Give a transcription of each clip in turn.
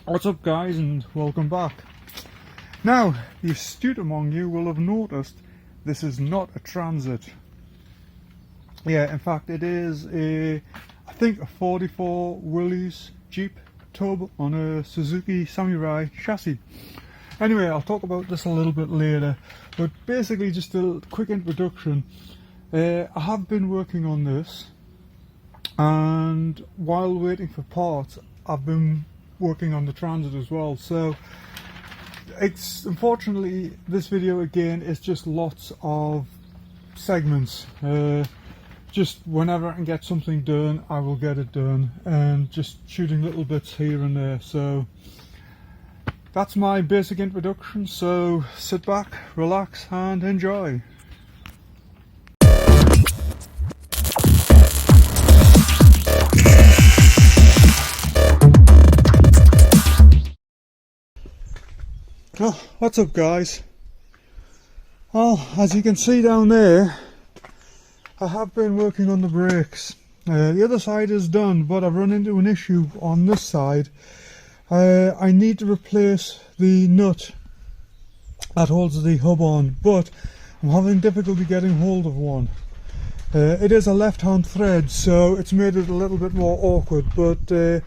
What's up guys, and welcome back. Now, the astute among you will have noticed this is not a Transit. Yeah, in fact it is I think a 44 Willys Jeep tub on a Suzuki Samurai chassis. Anyway, I'll talk about this a little bit later, but basically just a quick introduction. I have been working on this, and while waiting for parts I've been working on the Transit as well. So it's unfortunately this video again is just lots of segments. Just whenever I can get something done, I will get it done, and just shooting little bits here and there. So that's my basic introduction, so sit back, relax and enjoy. Oh, what's up guys? Well, as you can see down there, I have been working on the brakes. The other side is done, but I've run into an issue on this side. I need to replace the nut that holds the hub on, but I'm having difficulty getting hold of one. It is a left-hand thread, so it's made it a little bit more awkward, but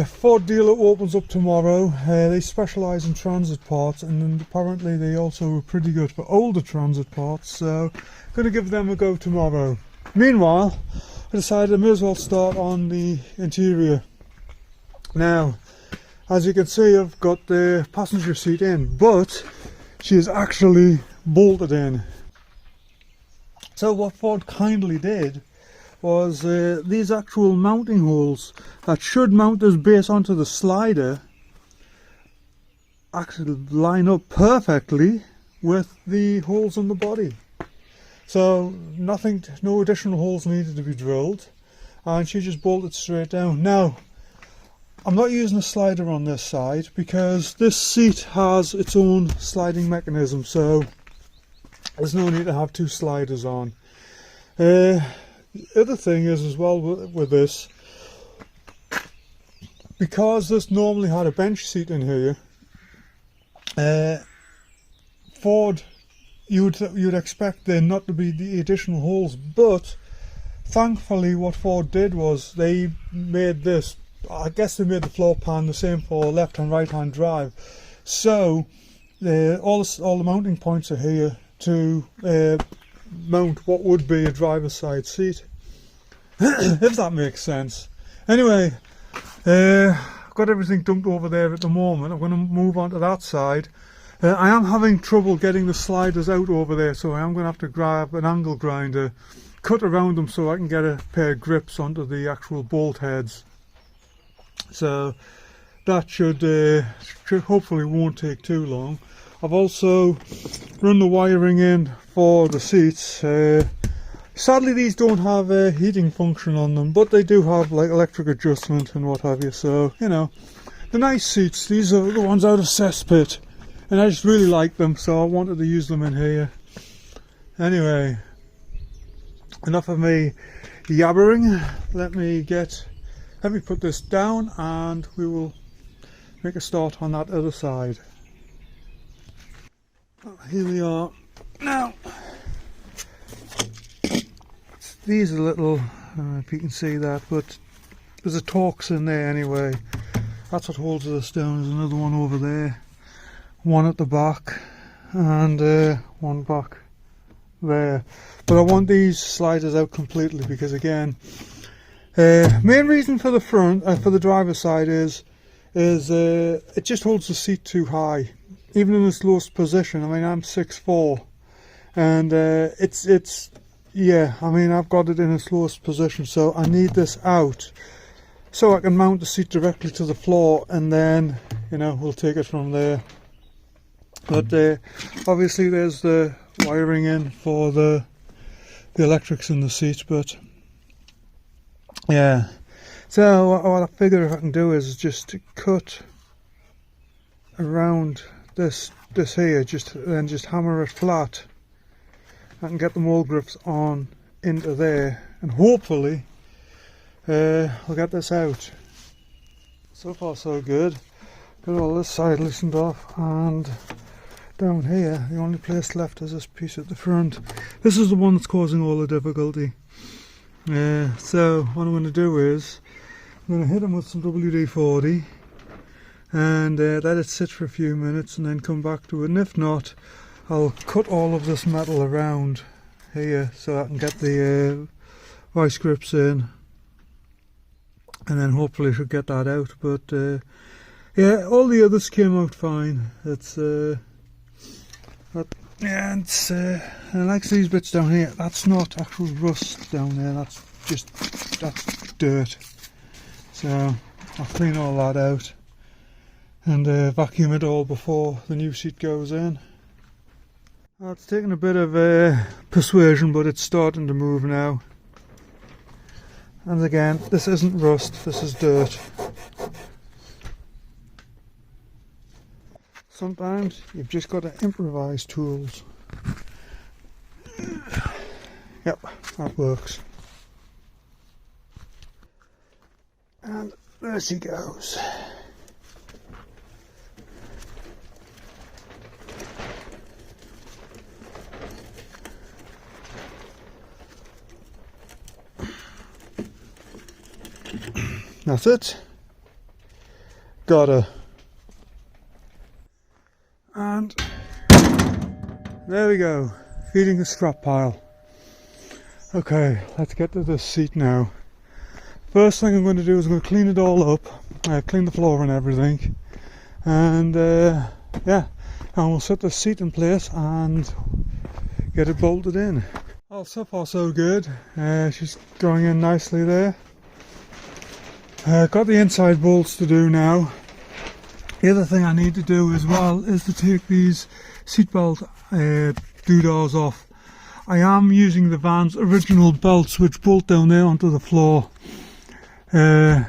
Ford dealer opens up tomorrow. They specialise in Transit parts, and apparently they also are pretty good for older Transit parts, so I'm going to give them a go tomorrow. Meanwhile, I decided I may as well start on the interior. Now, as you can see, I've got the passenger seat in, but she is actually bolted in. So what Ford kindly did was these actual mounting holes that should mount this base onto the slider actually line up perfectly with the holes in the body. So no additional holes needed to be drilled, and she just bolted straight down. Now, I'm not using a slider on this side because this seat has its own sliding mechanism, so there's no need to have two sliders on. The other thing is as well with this, because this normally had a bench seat in here, Ford, you'd expect there not to be the additional holes, but thankfully what Ford did was they made this, I guess they made the floor pan the same for left and right hand drive, so all the mounting points are here to mount what would be a driver's side seat, if that makes sense. Anyway, I've got everything dumped over there at the moment. I'm going to move on to that side. I am having trouble getting the sliders out over there, so I am going to have to grab an angle grinder, cut around them so I can get a pair of grips onto the actual bolt heads. So that should hopefully won't take too long. I've also run the wiring in for the seats. Sadly these don't have a heating function on them, but they do have like electric adjustment and what have you, so you know, the nice seats. These are the ones out of Cesspit, and I just really like them, so I wanted to use them in here. Anyway, enough of me yabbering. Let me put this down and we will make a start on that other side. Here we are now. These are little, if you can see that, but there's a Torx in there anyway. That's what holds this down. There's another one over there, one at the back, and one back there. But I want these sliders out completely because, again, main reason for the front, for the driver's side is it just holds the seat too high, even in its lowest position. I mean, I'm 6'4", and yeah, I mean, I've got it in its lowest position, so I need this out so I can mount the seat directly to the floor, and then, you know, we'll take it from there. But obviously there's the wiring in for the electrics in the seat, but yeah. So what I figure if I can do is just cut around this here, then just hammer it flat. I can get the mold grips on into there, and hopefully I'll get this out. So far so good. Got all this side loosened off, and down here the only place left is this piece at the front. This is the one that's causing all the difficulty. So what I'm going to do is I'm going to hit them with some WD-40 and let it sit for a few minutes and then come back to it, and if not, I'll cut all of this metal around here so I can get the vice grips in, and then hopefully I should get that out. But yeah, all the others came out fine. It's and like these bits down here, that's not actual rust down there, that's dirt. So I'll clean all that out and vacuum it all before the new seat goes in. It's taken a bit of persuasion, but it's starting to move now. And again, this isn't rust, this is dirt. Sometimes you've just got to improvise tools. Yep, that works. And there she goes. That's it. Got her. And there we go, feeding the scrap pile. Okay, let's get to this seat now. First thing I'm going to do is I'm going to clean it all up, clean the floor and everything, and yeah, and we'll set the seat in place and get it bolted in. Well, so far so good. She's going in nicely there. Got the inside bolts to do now. The other thing I need to do as well is to take these seatbelt doodahs off. I am using the van's original belts which bolt down there onto the floor. Yeah,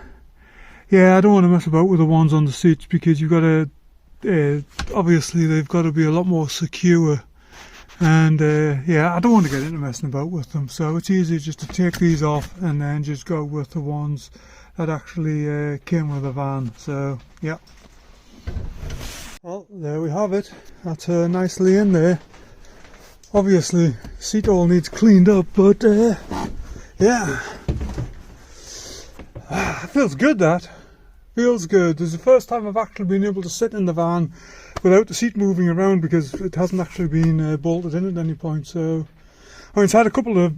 I don't want to mess about with the ones on the seats because you've got to, obviously they've got to be a lot more secure, and yeah, I don't want to get into messing about with them, so it's easy just to take these off and then just go with the ones that actually came with the van. So yeah. Well, there we have it. That's her nicely in there. Obviously, seat all needs cleaned up, but yeah. Feels good, that. Feels good. This is the first time I've actually been able to sit in the van without the seat moving around because it hasn't actually been bolted in at any point. So, I mean, it's had a couple of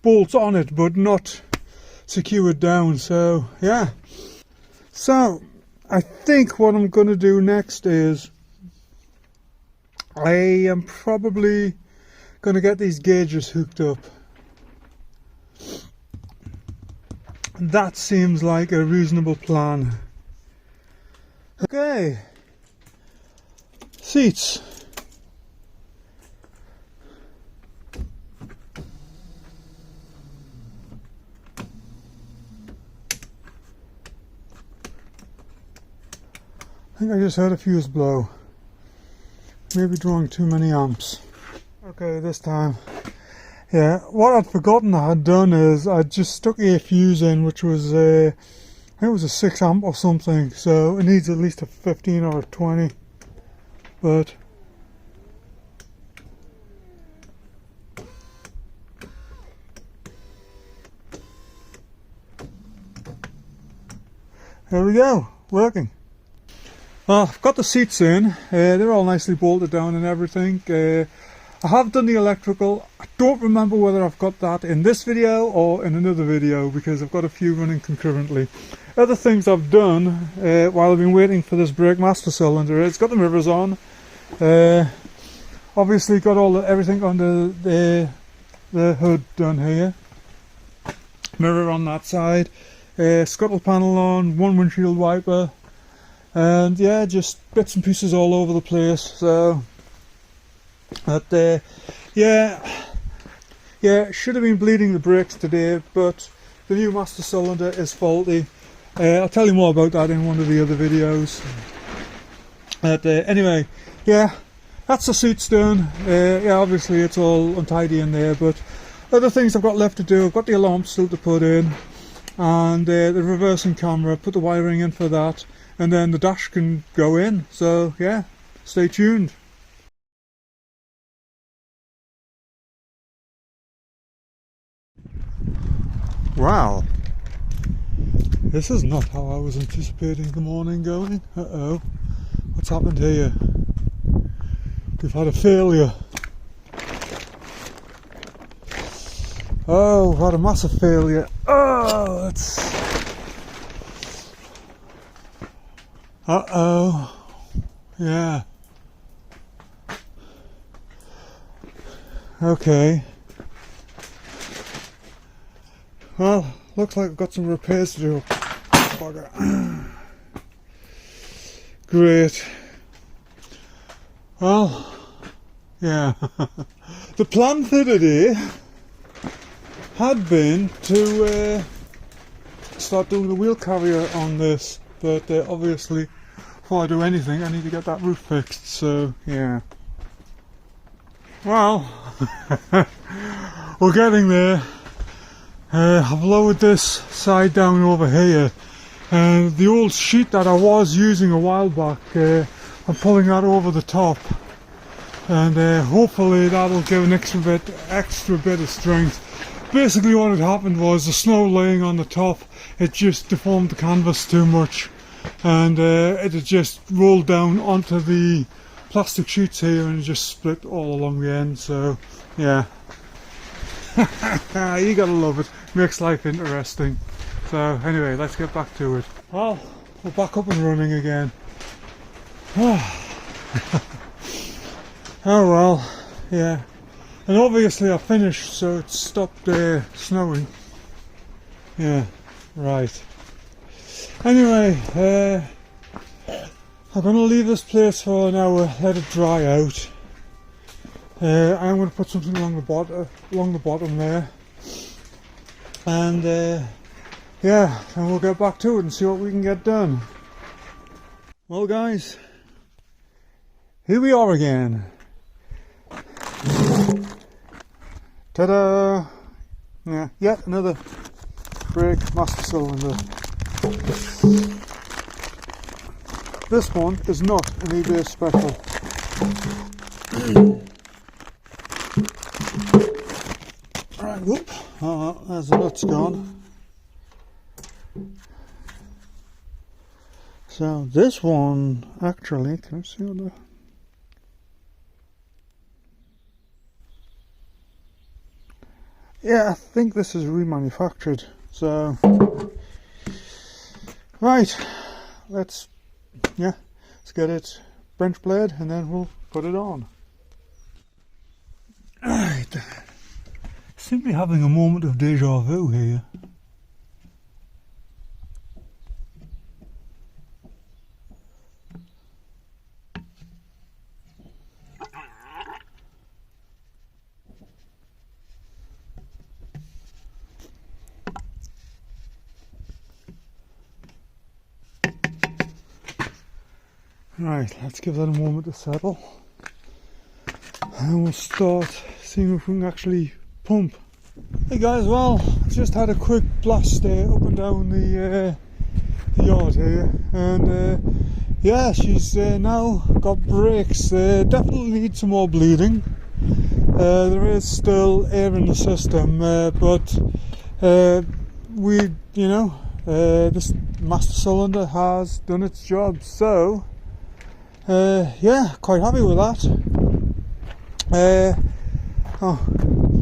bolts on it, but not secured down. So, yeah. So, I think what I'm going to do next is I am probably going to get these gauges hooked up. That seems like a reasonable plan. Okay, seats. I think I just heard a fuse blow. Maybe drawing too many amps. Okay, this time. Yeah, what I'd forgotten I had done is I just stuck a fuse in, which was I think it was a 6 amp or something, so it needs at least a 15 or a 20. But there we go, working. Well, I've got the seats in, they're all nicely bolted down and everything. I have done the electrical. I don't remember whether I've got that in this video or in another video because I've got a few running concurrently. Other things I've done while I've been waiting for this brake master cylinder, it's got the mirrors on. Obviously got everything under the hood done here. Mirror on that side. Scuttle panel on, one windshield wiper. And yeah, just bits and pieces all over the place. So that yeah, should have been bleeding the brakes today, but the new master cylinder is faulty. I'll tell you more about that in one of the other videos. But anyway, yeah, that's the seats done. Yeah, obviously it's all untidy in there, but other things I've got left to do. I've got the alarm still to put in. and the reversing camera, put the wiring in for that, and then the dash can go in. So yeah, stay tuned. Wow, this is not how I was anticipating the morning going. Uh-oh, what's happened here? We've had a failure. Oh, we've had a massive failure. Oh, it's... Uh-oh. Yeah. Okay. Well, looks like we've got some repairs to do. Bugger. Great. Well, yeah. The plan for today had been to start doing the wheel carrier on this, but obviously before I do anything I need to get that roof fixed, so yeah. Well, we're getting there. I've lowered this side down over here, and the old sheet that I was using a while back, I'm pulling that over the top, and hopefully that'll give an extra bit of strength. Basically what had happened was the snow laying on the top, it just deformed the canvas too much, and it had just rolled down onto the plastic sheets here and it just split all along the end, so yeah. You gotta love it, makes life interesting. So anyway, let's get back to it. Well, we're back up and running again. Oh well, yeah. And obviously I finished, so it stopped snowing. Yeah, right. Anyway, I'm going to leave this place for an hour, let it dry out. I'm going to put something along the bottom there. And yeah, and we'll get back to it and see what we can get done. Well guys, here we are again. Ta-da! Yeah, yet another brake master cylinder. This one is not an eBay special. Right, whoop! There's the nuts gone. So this one actually, can I see what the... Yeah, I think this is remanufactured, so right, let's get it French blade and then we'll put it on. Right, simply having a moment of deja vu here. Right, let's give that a moment to settle, and we'll start seeing if we can actually pump. Hey guys, well, I just had a quick blast up and down the yard here, and yeah, she's now got brakes. Definitely need some more bleeding. There is still air in the system, but this master cylinder has done its job, so yeah, quite happy with that.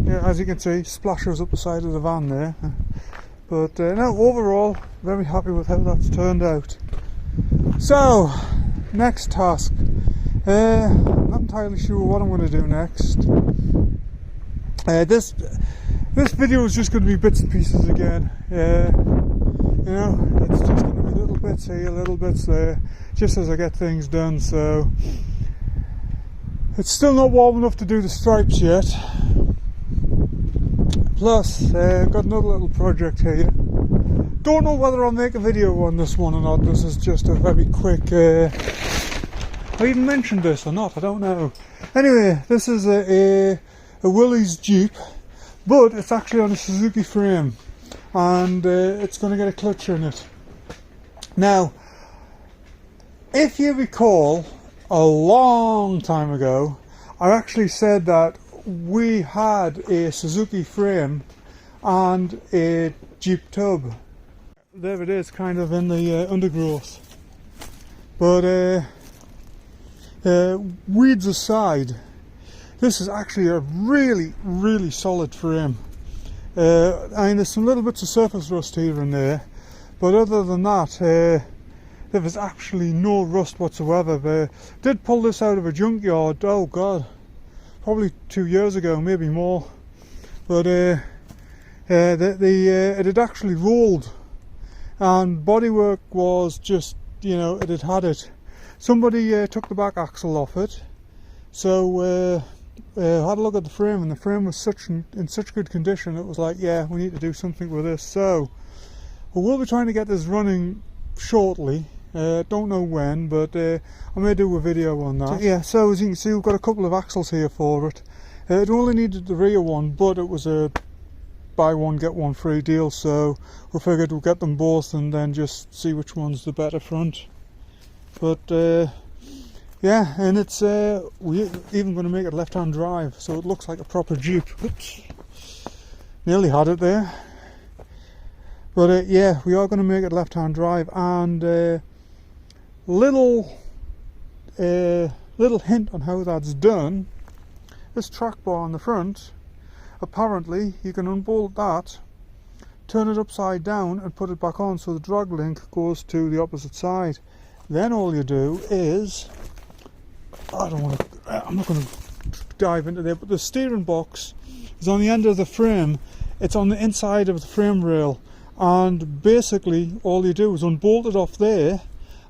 Yeah, as you can see, splashers up the side of the van there, but no, overall very happy with how that's turned out. So next task, I'm not entirely sure what I'm going to do next. This video is just going to be bits and pieces again. You know, it's just going to be little bits here, little bits there, just as I get things done. So it's still not warm enough to do the stripes yet. Plus, I've got another little project here. Don't know whether I'll make a video on this one or not. This is just a very quick. I even mentioned this or not, I don't know. Anyway, this is a Willys Jeep, but it's actually on a Suzuki frame. and it's going to get a clutch in it. Now, if you recall, a long time ago, I actually said that we had a Suzuki frame and a Jeep tub. There it is, kind of in the undergrowth. But weeds aside, this is actually a really, really solid frame. I mean, there's some little bits of surface rust here and there, but other than that, there was actually no rust whatsoever. They did pull this out of a junkyard, oh god, probably 2 years ago, maybe more. But it had actually rolled, and bodywork was just, you know, it had had it. Somebody took the back axle off it, so had a look at the frame, and the frame was in such good condition, it was like, yeah, we need to do something with this. So we'll be trying to get this running shortly. Don't know when, but I may do a video on that. So, yeah, so as you can see, we've got a couple of axles here for it. It only needed the rear one, but it was a buy one get one free deal, so we figured we'll get them both and then just see which one's the better front. But yeah, and it's we're even going to make it left-hand drive, so it looks like a proper Jeep. Oops, nearly had it there. But yeah, we are going to make it left-hand drive, and little hint on how that's done. This track bar on the front, apparently you can unbolt that, turn it upside down and put it back on, so the drag link goes to the opposite side. Then all you do is, I'm not going to dive into there, but the steering box is on the end of the frame. It's on the inside of the frame rail, and basically all you do is unbolt it off there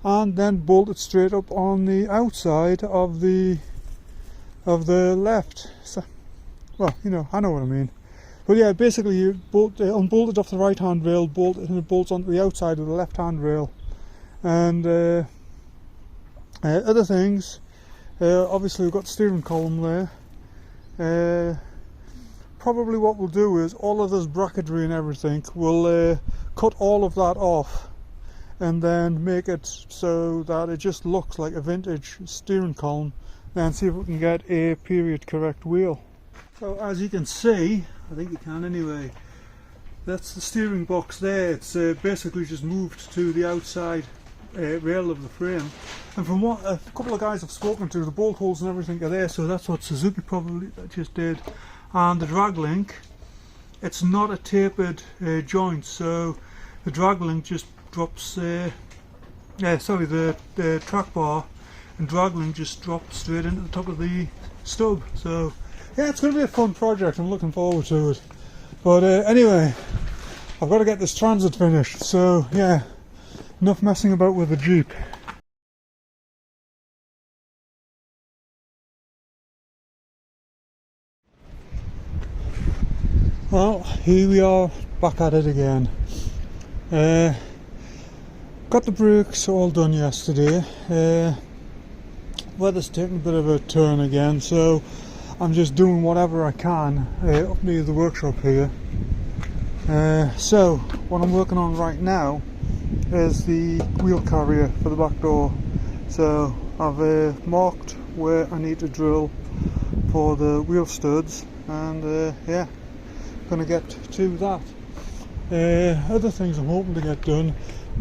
and then bolt it straight up on the outside of the left. So, well, you know, I know what I mean. But yeah, basically you unbolt it off the right hand rail, bolt it, and it bolts onto the outside of the left hand rail. And other things, obviously we've got the steering column there. Probably what we'll do is all of this bracketry and everything, we'll cut all of that off and then make it so that it just looks like a vintage steering column, and see if we can get a period correct wheel. So as you can see, I think you can anyway, that's the steering box there. It's basically just moved to the outside rail of the frame, and from what a couple of guys I've spoken to, the bolt holes and everything are there, so that's what Suzuki probably just did. And the drag link, it's not a tapered joint, so the drag link just drops, the track bar and drag link just drops straight into the top of the stub. So yeah, it's going to be a fun project, I'm looking forward to it. But anyway, I've got to get this Transit finished, so yeah, enough messing about with the Jeep. Well, here we are back at it again. Got the brakes all done yesterday. Weather's taking a bit of a turn again, so I'm just doing whatever I can up near the workshop here. So what I'm working on right now is the wheel carrier for the back door. So I've marked where I need to drill for the wheel studs, and yeah, gonna get to that. Other things I'm hoping to get done,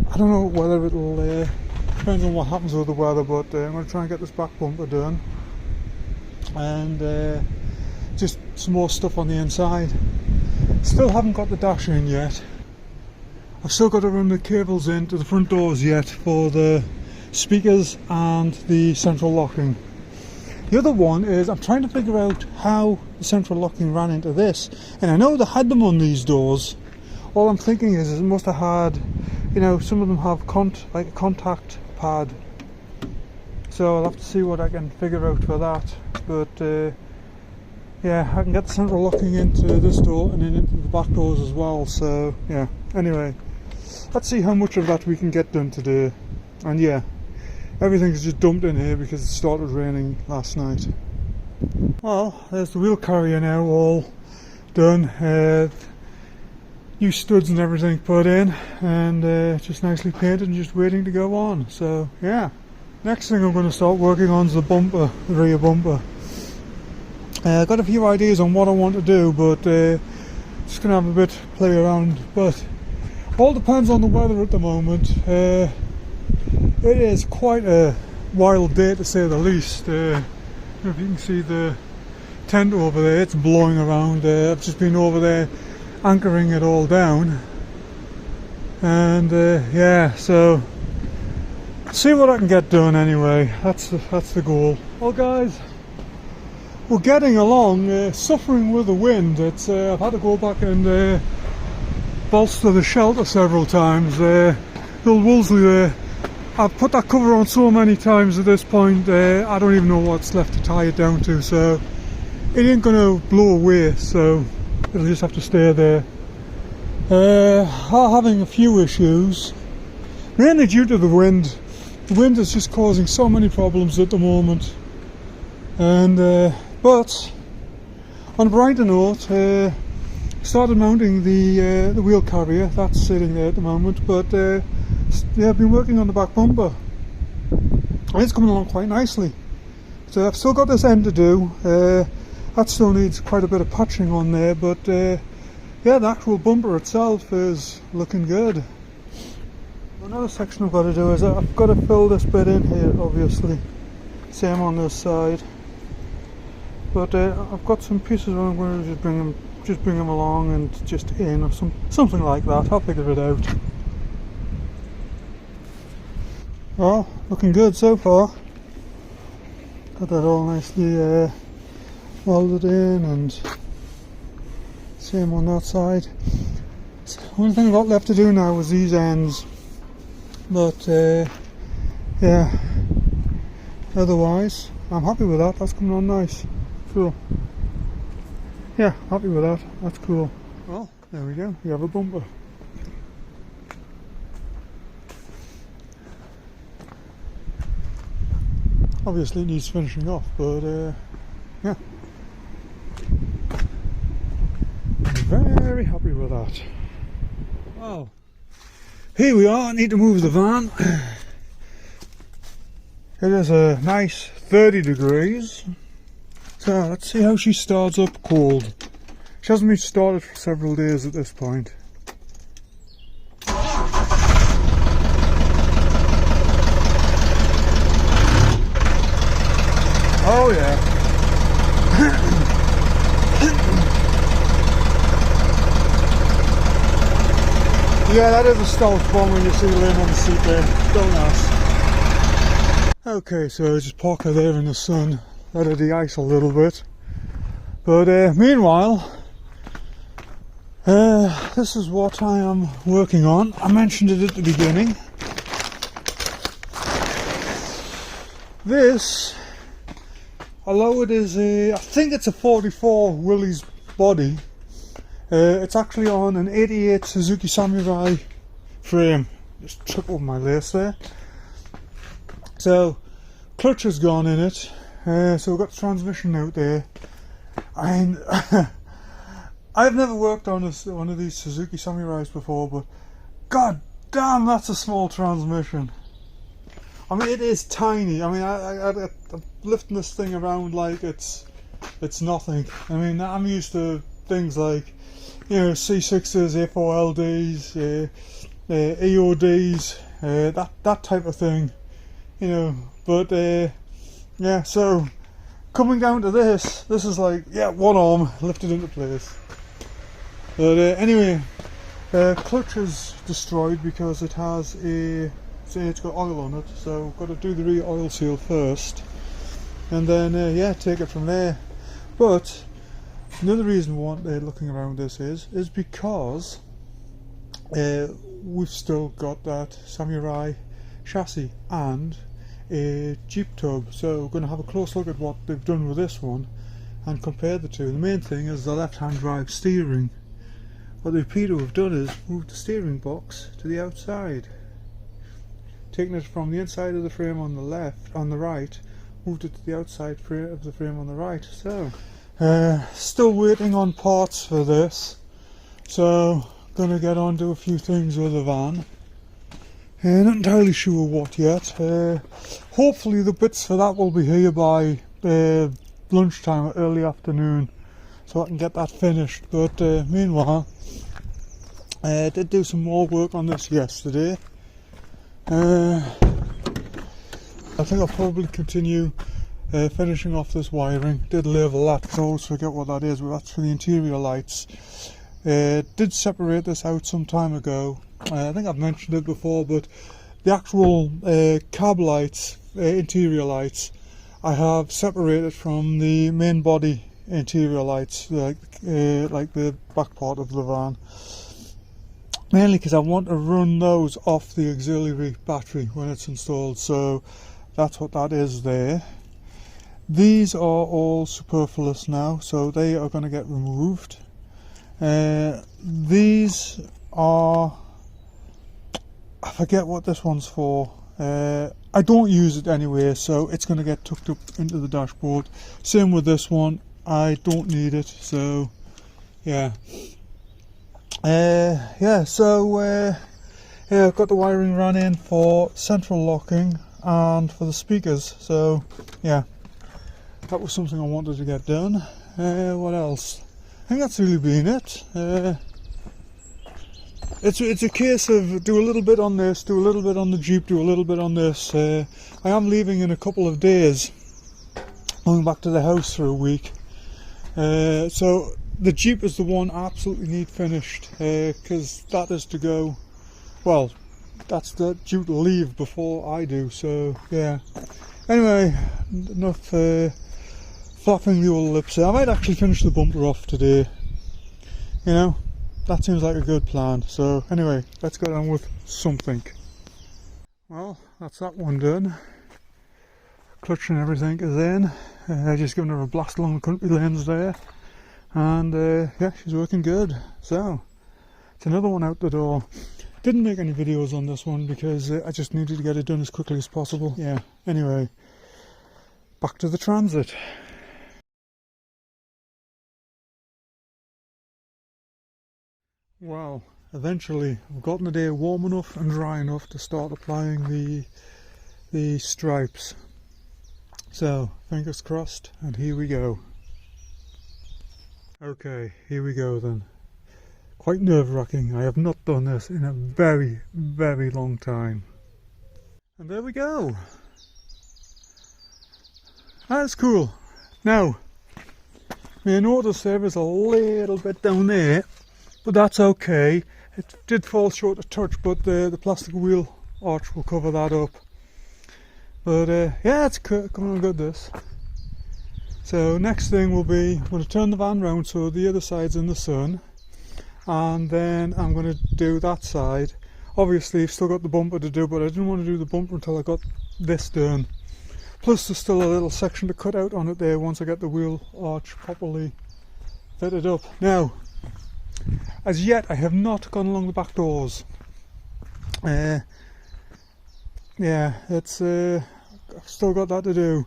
I don't know whether it'll depends on what happens with the weather, but I'm going to try and get this back bumper done, and just some more stuff on the inside. Still haven't got the dash in yet. I've still got to run the cables into the front doors yet for the speakers and the central locking. The other one is I'm trying to figure out how the central locking ran into this, and I know they had them on these doors. All I'm thinking is it must have had, you know, some of them have like a contact pad, so I'll have to see what I can figure out for that. But yeah, I can get the central locking into this door and then into the back doors as well. So yeah, anyway, let's see how much of that we can get done today. And yeah, everything's just dumped in here because it started raining last night. Well, there's the wheel carrier now all done. new studs and everything put in, and just nicely painted and just waiting to go on. So yeah, next thing I'm going to start working on is the bumper, the rear bumper. I've got a few ideas on what I want to do, but just going to have a bit play around, but all depends on the weather at the moment. It is quite a wild day to say the least. If you can see the tent over there, it's blowing around. I've just been over there anchoring it all down, and yeah, so see what I can get done anyway. That's the goal. Well guys, we're getting along, suffering with the wind. It's I've had to go back and bolster the shelter several times. The old Wolseley there, I've put that cover on so many times at this point, I don't even know what's left to tie it down to, so it ain't gonna blow away, so it'll just have to stay there. Having a few issues, mainly due to the wind. The wind is just causing so many problems at the moment, and but on a brighter note, started mounting the wheel carrier. That's sitting there at the moment, but yeah, I've been working on the back bumper and it's coming along quite nicely. So I've still got this end to do. That still needs quite a bit of patching on there, but yeah, the actual bumper itself is looking good. Another section I've got to do is I've got to fill this bit in here, obviously. Same on this side. But I've got some pieces where I'm going to just bring them along and just in, or something like that. I'll figure it out. Well, looking good so far. Got that all nicely welded in, and same on that side. So one thing I've got left to do now is these ends, but yeah, otherwise I'm happy with that. That's coming on nice. Cool. Yeah, happy with that. That's cool. Well, there we go. We have a bumper. Obviously it needs finishing off, but yeah, I'm very happy with that. Well, here we are. I need to move the van. It is a nice 30 degrees. So let's see how she starts up cold. She hasn't been started for several days at this point. Oh yeah. Yeah, that is a stealth bomb when you see laying on the seat there. Don't ask. Okay, so just park her there in the sun. Let her de-ice a little bit. But meanwhile, this is what I am working on. I mentioned it at the beginning. This, although it is I think it's a 44 Willys body, it's actually on an 88 Suzuki Samurai frame. Just trip over my lace there. So, clutch has gone in it. So we've got the transmission out there, and I've never worked on one of these Suzuki Samurais before, but god damn, that's a small transmission. I mean, it is tiny. I mean, I'm lifting this thing around like it's nothing. I mean, I'm used to things like, you know, C6s, A4LDs, EODs, that type of thing, you know, but yeah, so coming down to this is like, yeah, one arm lifted into place. But anyway, clutch is destroyed because it has it's got oil on it, so I've got to do the re-oil seal first, and then yeah, take it from there. But another reason why they're looking around this is because we've still got that Samurai chassis and a Jeep tub, so we're going to have a close look at what they've done with this one and compare the two. The main thing is the left-hand drive steering. What the Peter have done is moved the steering box to the outside, taking it from the inside of the frame on the right, moved it to the outside of the frame on the right. So still waiting on parts for this, so gonna get on to a few things with the van. Not entirely sure what yet. Hopefully the bits for that will be here by lunchtime or early afternoon, so I can get that finished. But meanwhile, I did do some more work on this yesterday. I think I'll probably continue finishing off this wiring. Did label that, because I always forget what that is, but that's for the interior lights. Did separate this out some time ago. I think I've mentioned it before, but the actual cab lights, interior lights, I have separated from the main body interior lights, like the back part of the van. Mainly because I want to run those off the auxiliary battery when it's installed, so that's what that is there. These are all superfluous now, so they are going to get removed. These are, I forget what this one's for. I don't use it anyway, so it's going to get tucked up into the dashboard. Same with this one, I don't need it, so yeah. I've got the wiring run in for central locking and for the speakers, so yeah, that was something I wanted to get done. What else? I think that's really been it. It's a case of do a little bit on this, do a little bit on the Jeep, do a little bit on this. I am leaving in a couple of days, going back to the house for a week. So the Jeep is the one I absolutely need finished, because that is to go, well, that's due to leave before I do, so yeah. Anyway, enough flapping the old lips. I might actually finish the bumper off today, you know. That seems like a good plan. So anyway, let's get on with something. Well, that's that one done. Clutch and everything is in. Just giving her a blast along the country lanes there. And yeah, she's working good. So, it's another one out the door. Didn't make any videos on this one because I just needed to get it done as quickly as possible. Yeah, anyway, back to the Transit. Well, eventually I've gotten the day warm enough and dry enough to start applying the stripes. So, fingers crossed, and here we go. Okay, here we go then. Quite nerve-wracking. I have not done this in a very, very long time. And there we go. That's cool. Now, you may notice there is a little bit down there, but that's okay. It did fall short a touch, but the plastic wheel arch will cover that up. But yeah, it's coming on good, this. So next thing will be, I'm going to turn the van round so the other side's in the sun, and then I'm going to do that side. Obviously I've still got the bumper to do, but I didn't want to do the bumper until I got this done. Plus there's still a little section to cut out on it there once I get the wheel arch properly fitted up. Now, as yet I have not gone along the back doors. Yeah, it's I've still got that to do.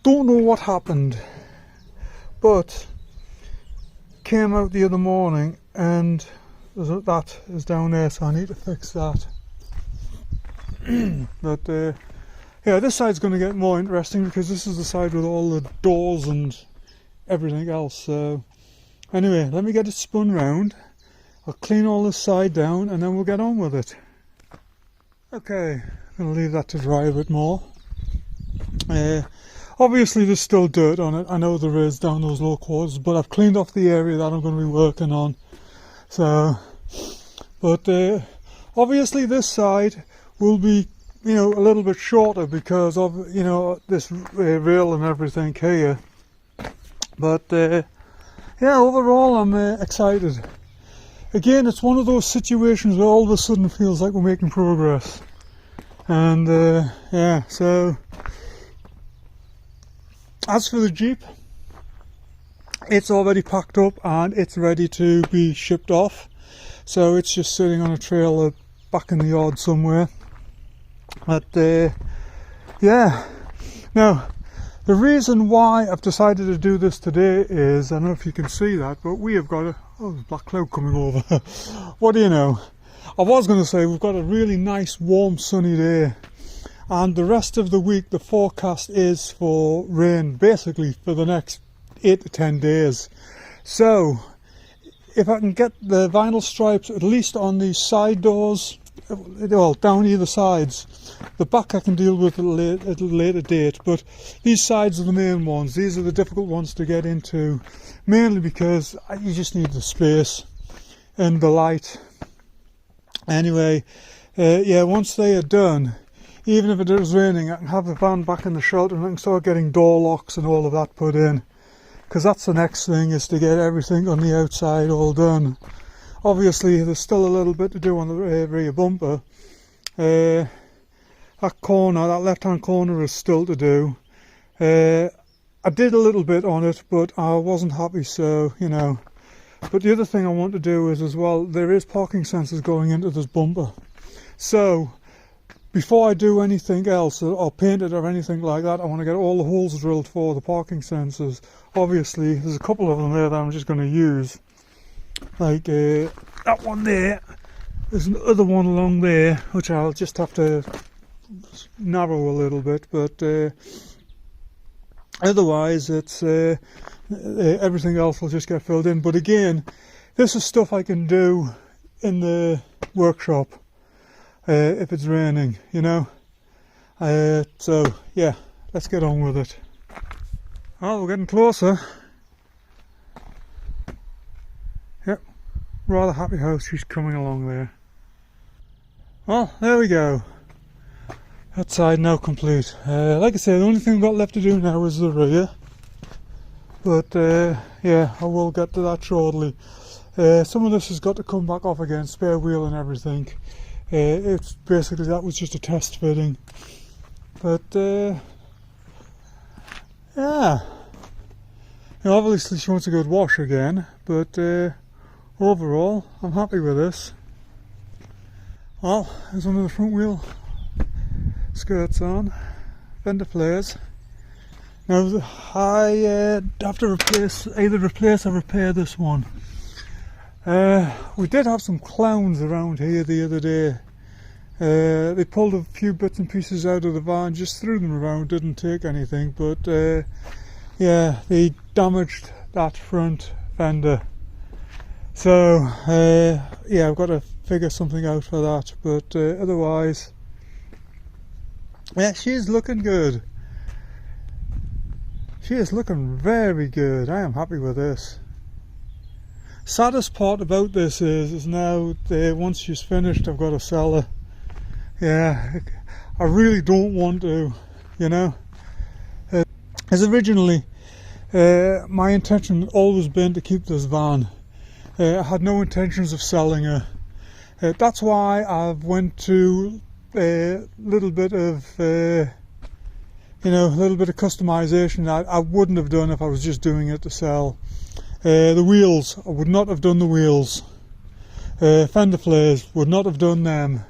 Don't know what happened, but came out the other morning and that is down there, so I need to fix that. But yeah, this side's going to get more interesting because this is the side with all the doors and everything else. So anyway, let me get it spun round. I'll clean all this side down and then we'll get on with it. Okay, I'm going to leave that to dry a bit more. Obviously there's still dirt on it, I know there is down those low quarters, but I've cleaned off the area that I'm going to be working on. So, but obviously this side will be, you know, a little bit shorter because of, you know, this rail and everything here. But yeah, overall I'm excited. Again, it's one of those situations where all of a sudden it feels like we're making progress. And yeah, so as for the Jeep, it's already packed up and it's ready to be shipped off. So it's just sitting on a trailer back in the yard somewhere. But yeah, now the reason why I've decided to do this today is, I don't know if you can see that, but we have got Oh, there's a black cloud coming over. What do you know? I was going to say we've got a really nice warm sunny day, and the rest of the week the forecast is for rain basically for the next 8 to 10 days. So if I can get the vinyl stripes at least on these side doors, well, down either sides, the back I can deal with at a later date, but these sides are the main ones. These are the difficult ones to get into, mainly because you just need the space and the light. Anyway, yeah, once they are done, even if it is raining, I can have the van back in the shelter and I can start getting door locks and all of that put in, because that's the next thing, is to get everything on the outside all done. Obviously there's still a little bit to do on the rear bumper. That corner, that left hand corner is still to do. I did a little bit on it, but I wasn't happy, so you know. But the other thing I want to do is as well, there is parking sensors going into this bumper. So before I do anything else or paint it or anything like that, I want to get all the holes drilled for the parking sensors. Obviously there's a couple of them there that I'm just going to use. Like that one there, there's another one along there which I'll just have to narrow a little bit, but otherwise it's everything else will just get filled in. But again, this is stuff I can do in the workshop if it's raining, you know. So yeah, let's get on with it. Oh, we're getting closer. Yep, rather happy how she's coming along there. Well, there we go. That side now complete. Like I said, the only thing I've got left to do now is the rear. But yeah, I will get to that shortly. Some of this has got to come back off again, spare wheel and everything. It's basically, that was just a test fitting. But yeah, you know, obviously she wants a good wash again, but overall I'm happy with this. Well, there's one of the front wheel skirts on, fender flares. Now I have to either replace or repair this one. We did have some clowns around here the other day. They pulled a few bits and pieces out of the van, just threw them around, didn't take anything, but yeah, they damaged that front fender. So yeah, I've got to figure something out for that, but otherwise, yeah, she's looking good. She is looking very good. I am happy with this. Saddest part about this is now once she's finished, I've got to sell her. Yeah, I really don't want to, you know. As originally, my intention had always been to keep this van. I had no intentions of selling her. That's why I've went to a little bit of, you know, a little bit of customization I wouldn't have done if I was just doing it to sell. The wheels, I would not have done the wheels. Fender flares, would not have done them.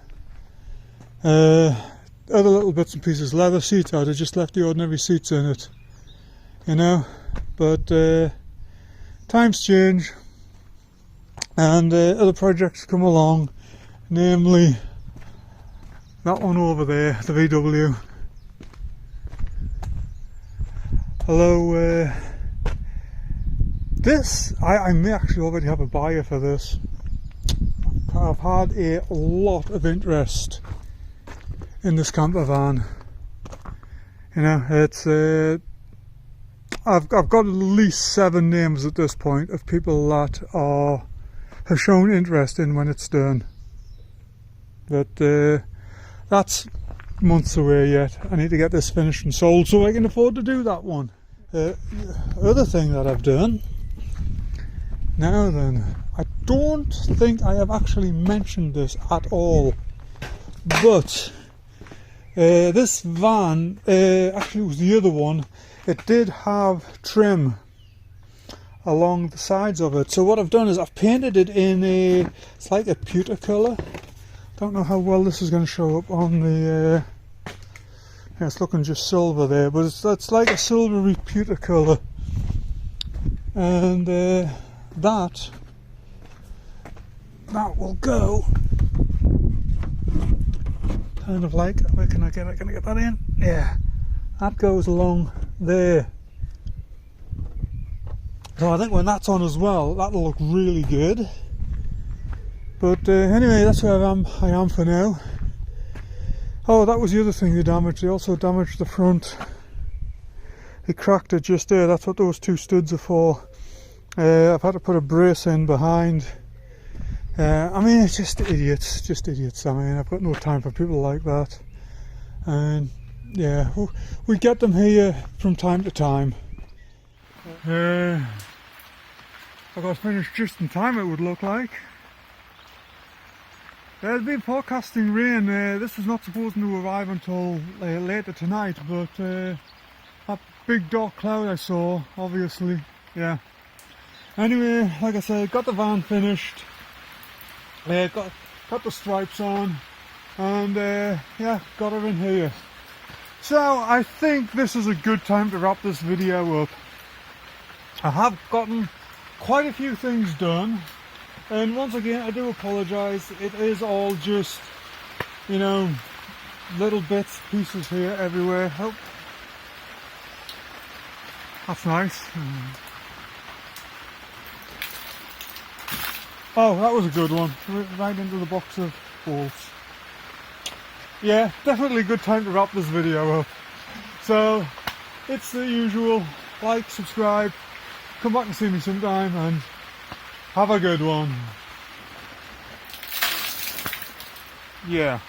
Other little bits and pieces, leather seats, I'd have just left the ordinary seats in it, you know. But times change, and other projects come along, namely that one over there, the VW. Although this, I may actually already have a buyer for this. I've had a lot of interest in this camper van. You know, it's I've got at least 7 names at this point of people that have shown interest in when it's done. But that's months away yet. I need to get this finished and sold so I can afford to do that one. Other thing that I've done, now then, I don't think I have actually mentioned this at all, but this van, actually it was the other one, it did have trim along the sides of it. So what I've done is I've painted it in it's like a pewter colour. Don't know how well this is going to show up on the, yeah, it's looking just silver there, but it's like a silvery pewter colour. And that that will go kind of like, where can I get it? Can I get that in? Yeah, that goes along there. So I think when that's on as well, that'll look really good. But anyway, that's where I am for now. Oh, that was the other thing they damaged. They also damaged the front. They cracked it just there. That's what those two studs are for. I've had to put a brace in behind. I mean, it's just idiots. I mean, I've got no time for people like that. And yeah, we get them here from time to time. I got finished just in time, it would look like. There's been forecasting rain. This is not supposed to arrive until later tonight, but that big dark cloud I saw, obviously, yeah. Anyway, like I said, got the van finished, got the stripes on, and yeah, got her in here. So I think this is a good time to wrap this video up. I have gotten quite a few things done, and once again I do apologise. It is all just, you know, little bits, pieces here, everywhere. Oh, that's nice. Oh, that was a good one, right into the box of bolts. Yeah, definitely a good time to wrap this video up. So it's the usual, like, subscribe, come back and see me sometime, and have a good one. Yeah.